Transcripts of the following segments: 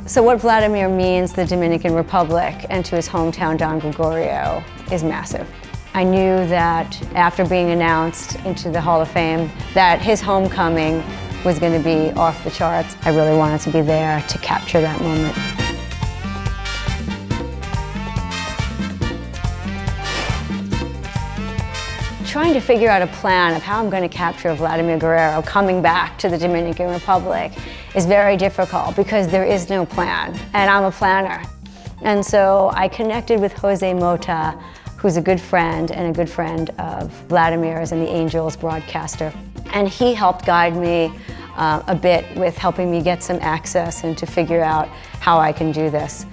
So what Vladimir means to the Dominican Republic and to his hometown, Don Gregorio, is massive. I knew that after being announced into the Hall of Fame, that his homecoming was going to be off the charts. I really wanted to be there to capture that moment. Trying to figure out a plan of how I'm going to capture Vladimir Guerrero coming back to the Dominican Republic is very difficult because there is no plan, and I'm a planner. And so I connected with Jose Mota, who's a good friend and a good friend of Vladimir's and the Angels broadcaster. And he helped guide me a bit with helping me get some access and to figure out how I can do this.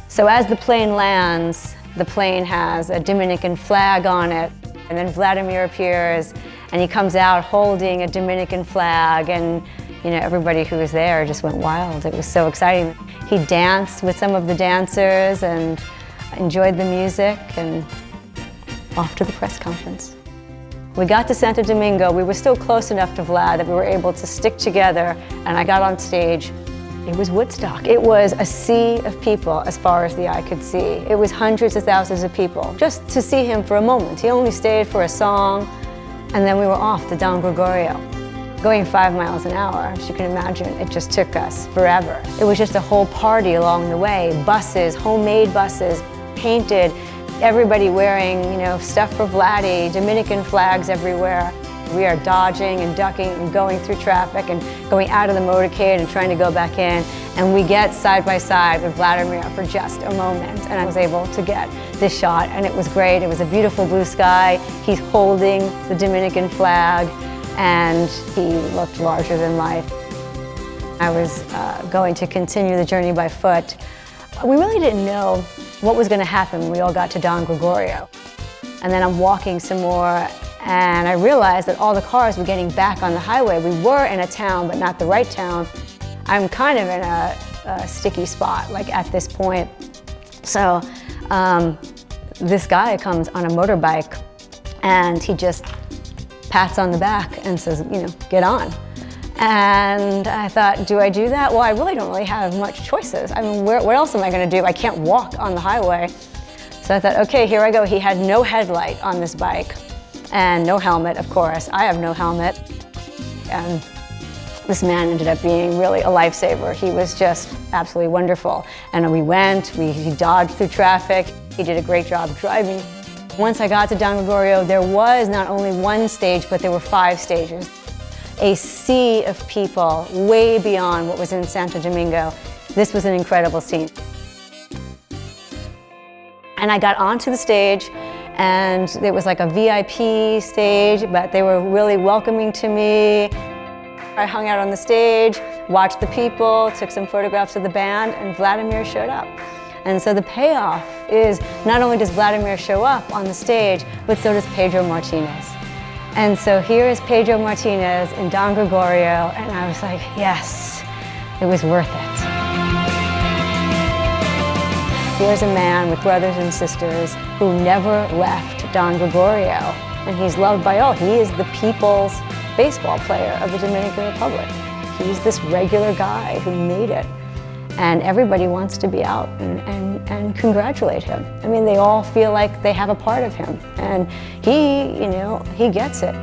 So as the plane lands, the plane has a Dominican flag on it. And then Vladimir appears, and he comes out holding a Dominican flag, and everybody who was there just went wild. It was so exciting. He danced with some of the dancers and enjoyed the music, and off to the press conference. We got to Santo Domingo. We were still close enough to Vlad that we were able to stick together, and I got on stage. It was Woodstock. It was a sea of people as far as the eye could see. It was hundreds of thousands of people just to see him for a moment. He only stayed for a song, and then we were off to Don Gregorio. Going 5 miles an hour, as you can imagine, it just took us forever. It was just a whole party along the way. Buses, homemade buses, painted, everybody wearing, stuff for Vladdy, Dominican flags everywhere. We are dodging and ducking and going through traffic and going out of the motorcade and trying to go back in. And we get side by side with Vladimir for just a moment. And I was able to get this shot, and it was great. It was a beautiful blue sky. He's holding the Dominican flag, and he looked larger than life. I was going to continue the journey by foot. We really didn't know what was going to happen when we all got to Don Gregorio. And then I'm walking some more, and I realized that all the cars were getting back on the highway. We were in a town, but not the right town. I'm kind of in a sticky spot, like at this point. So this guy comes on a motorbike, and he just pats on the back and says, get on. And I thought, do I do that? Well, I really don't really have much choices. I mean, what else am I going to do? I can't walk on the highway. So I thought, okay, here I go. He had no headlight on this bike. And no helmet, of course. I have no helmet. And this man ended up being really a lifesaver. He was just absolutely wonderful. And he dodged through traffic. He did a great job driving. Once I got to Don Gregorio, there was not only one stage, but there were 5 stages. A sea of people way beyond what was in Santo Domingo. This was an incredible scene. And I got onto the stage, and it was like a VIP stage, but they were really welcoming to me. I hung out on the stage, watched the people, took some photographs of the band, and Vladimir showed up. And so the payoff is not only does Vladimir show up on the stage, but so does Pedro Martinez. And so here is Pedro Martinez in Don Gregorio, and I was like, yes, it was worth it. Here's a man with brothers and sisters who never left Don Gregorio, and he's loved by all. He is the people's baseball player of the Dominican Republic. He's this regular guy who made it, and everybody wants to be out and congratulate him. I mean, they all feel like they have a part of him, and he gets it.